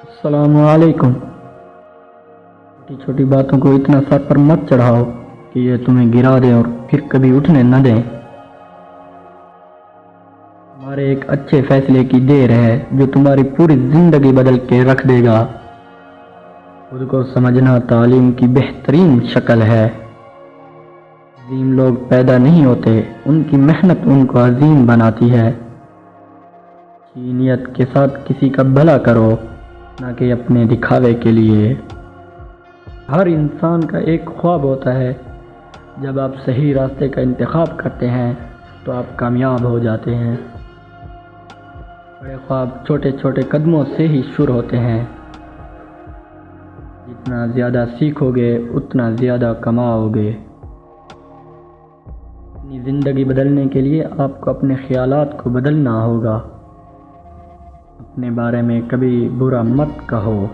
السلام علیکم۔ چھوٹی چھوٹی باتوں کو اتنا سر پر مت چڑھاؤ کہ یہ تمہیں گرا دیں اور پھر کبھی اٹھنے نہ دیں۔ تمہارے ایک اچھے فیصلے کی دیر ہے جو تمہاری پوری زندگی بدل کے رکھ دے گا۔ خود کو سمجھنا تعلیم کی بہترین شکل ہے۔ عظیم لوگ پیدا نہیں ہوتے، ان کی محنت ان کو عظیم بناتی ہے۔ اچھی نیت کے ساتھ کسی کا بھلا کرو، نہ کہ اپنے دکھاوے کے لیے۔ ہر انسان کا ایک خواب ہوتا ہے، جب آپ صحیح راستے کا انتخاب کرتے ہیں تو آپ کامیاب ہو جاتے ہیں۔ بڑے خواب چھوٹے چھوٹے قدموں سے ہی شروع ہوتے ہیں۔ جتنا زیادہ سیکھو گے اتنا زیادہ کماؤ گے۔ اپنی زندگی بدلنے کے لیے آپ کو اپنے خیالات کو بدلنا ہوگا۔ اپنے بارے میں کبھی برا مت کہو۔